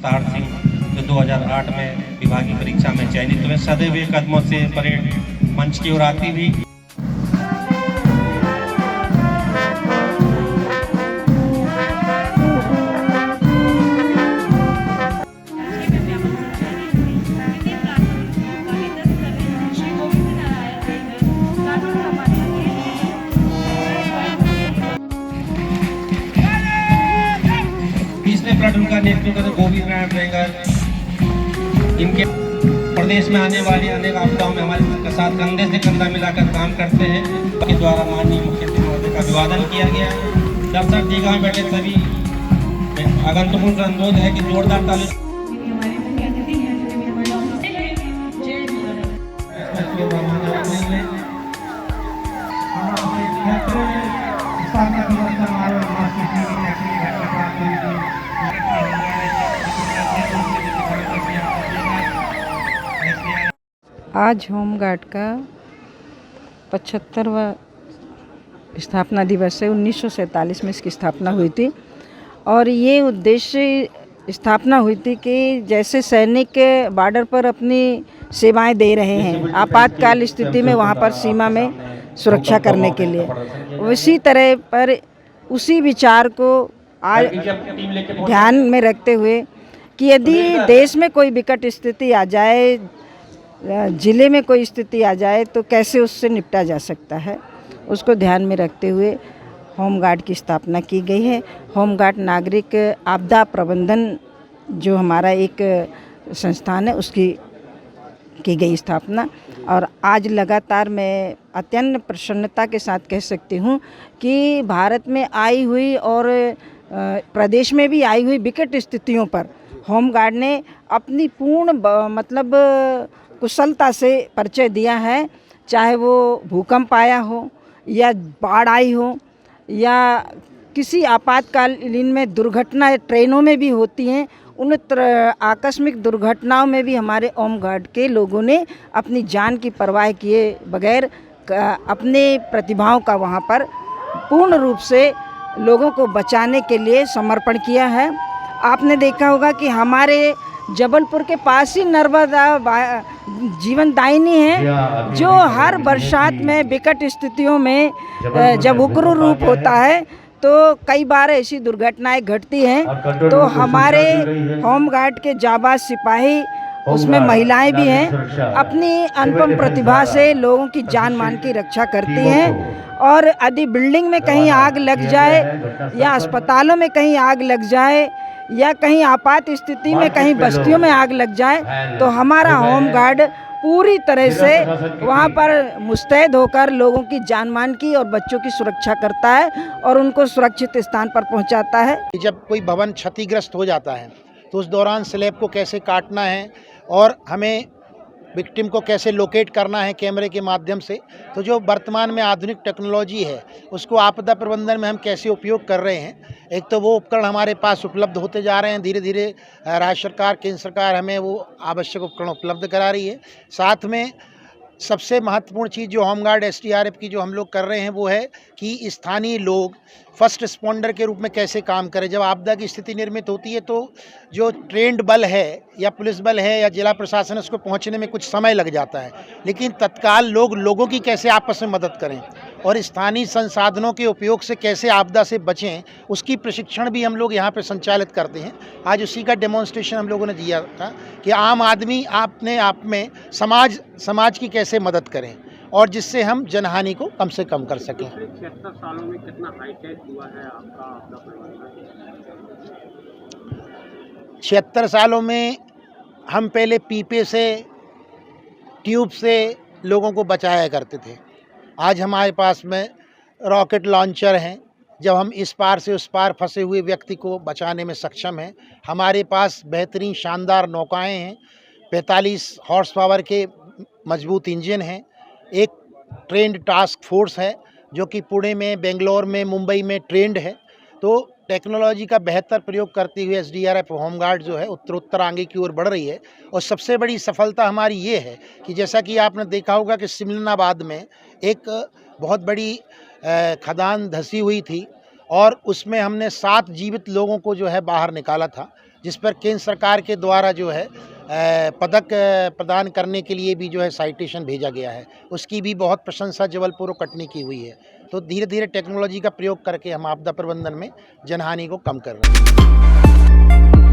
तार सिंह जो 2008 में विभागीय परीक्षा में चयनित हुए, सधे हुए कदमों से परेड मंच की ओर आती हुई प्लाटून का नेतृत्व करते गोविंद नारायण रेंगर। इनके प्रदेश में आने वाली अनेक आपदाओं में हमारे साथ कंधे से कंधा मिलाकर काम करते हैं। के द्वारा माननीय मुख्यमंत्री महोदय का अभिवादन किया गया है। दर्शक दीघा में बैठे सभी आगंतुकों का अनुरोध है कि जोरदार ताली आज होमगार्ड का 75वां स्थापना दिवस है। 1947 में इसकी स्थापना हुई थी और ये उद्देश्य स्थापना हुई थी कि जैसे सैनिक बॉर्डर पर अपनी सेवाएं दे रहे हैं आपातकाल स्थिति में वहाँ पर सीमा में सुरक्षा करने के लिए, उसी तरह पर उसी विचार को आज ध्यान में रखते हुए कि यदि देश में कोई विकट स्थिति आ जाए, ज़िले में कोई स्थिति आ जाए तो कैसे उससे निपटा जा सकता है, उसको ध्यान में रखते हुए होमगार्ड की स्थापना की गई है। होमगार्ड नागरिक आपदा प्रबंधन जो हमारा एक संस्थान है उसकी की गई स्थापना। और आज लगातार मैं अत्यंत प्रसन्नता के साथ कह सकती हूँ कि भारत में आई हुई और प्रदेश में भी आई हुई विकट स्थितियों पर होमगार्ड ने अपनी पूर्ण मतलब कुशलता से परिचय दिया है। चाहे वो भूकंप आया हो या बाढ़ आई हो या किसी आपातकालीन में दुर्घटना ट्रेनों में भी होती हैं, उन आकस्मिक दुर्घटनाओं में भी हमारे होमगार्ड के लोगों ने अपनी जान की परवाह किए बगैर अपने प्रतिभाओं का वहाँ पर पूर्ण रूप से लोगों को बचाने के लिए समर्पण किया है। आपने देखा होगा कि हमारे जबलपुर के पास ही नर्मदा जीवनदायिनी है, जो हर बरसात में विकट स्थितियों में जब उग्र रूप होता है तो कई बार ऐसी दुर्घटनाएं घटती हैं। तो हमारे होमगार्ड के जाबाज सिपाही, उसमें महिलाएं भी हैं, अपनी अनुपम प्रतिभा से लोगों की जान मान की रक्षा करती हैं। और यदि बिल्डिंग में कहीं आग लग जाए या अस्पतालों में कहीं आग लग जाए या कहीं आपात स्थिति में कहीं बस्तियों में आग लग जाए तो हमारा होमगार्ड पूरी तरह से वहाँ पर मुस्तैद होकर लोगों की जान मान की और बच्चों की सुरक्षा करता है और उनको सुरक्षित स्थान पर पहुँचाता है। जब कोई भवन क्षतिग्रस्त हो जाता है तो उस दौरान स्लैब को कैसे काटना है और हमें विक्टिम को कैसे लोकेट करना है कैमरे के माध्यम से, तो जो वर्तमान में आधुनिक टेक्नोलॉजी है उसको आपदा प्रबंधन में हम कैसे उपयोग कर रहे हैं। एक तो वो उपकरण हमारे पास उपलब्ध होते जा रहे हैं, धीरे धीरे राज्य सरकार, केंद्र सरकार हमें वो आवश्यक उपकरण उपलब्ध करा रही है। साथ में सबसे महत्वपूर्ण चीज़ जो होमगार्ड एसडीआरएफ की जो हम लोग कर रहे हैं वो है कि स्थानीय लोग फर्स्ट रिस्पॉन्डर के रूप में कैसे काम करें। जब आपदा की स्थिति निर्मित होती है तो जो ट्रेंड बल है या पुलिस बल है या जिला प्रशासन, उसको पहुंचने में कुछ समय लग जाता है, लेकिन तत्काल लोगों की कैसे आपस में मदद करें और स्थानीय संसाधनों के उपयोग से कैसे आपदा से बचें, उसकी प्रशिक्षण भी हम लोग यहाँ पे संचालित करते हैं। आज उसी का डेमोन्स्ट्रेशन हम लोगों ने दिया था कि आम आदमी अपने आप में समाज की कैसे मदद करें और जिससे हम जनहानि को कम से कम कर सकें। 76 सालों में कितना हाईटेक हुआ है आपका आपदा प्रबंधन? 76 सालों में हम पहले पीपे से, ट्यूब से लोगों को बचाया करते थे। आज हमारे पास में रॉकेट लॉन्चर हैं, जब हम इस पार से उस पार फंसे हुए व्यक्ति को बचाने में सक्षम हैं। हमारे पास बेहतरीन शानदार नौकाएं हैं, 45 हॉर्स पावर के मजबूत इंजन हैं, एक ट्रेंड टास्क फोर्स है जो कि पुणे में, बेंगलोर में, मुंबई में ट्रेंड है। तो टेक्नोलॉजी का बेहतर प्रयोग करते हुए एसडीआरएफ होमगार्ड जो है उत्तर आगे की ओर बढ़ रही है। और सबसे बड़ी सफलता हमारी ये है कि जैसा कि आपने देखा होगा कि सिमलनाबाद में एक बहुत बड़ी खदान धंसी हुई थी और उसमें हमने 7 जीवित लोगों को जो है बाहर निकाला था, जिस पर केंद्र सरकार के द्वारा जो है पदक प्रदान करने के लिए भी जो है साइटेशन भेजा गया है, उसकी भी बहुत प्रशंसा जबलपुर और कटनी की हुई है। तो धीरे धीरे टेक्नोलॉजी का प्रयोग करके हम आपदा प्रबंधन में जनहानि को कम कर रहे हैं।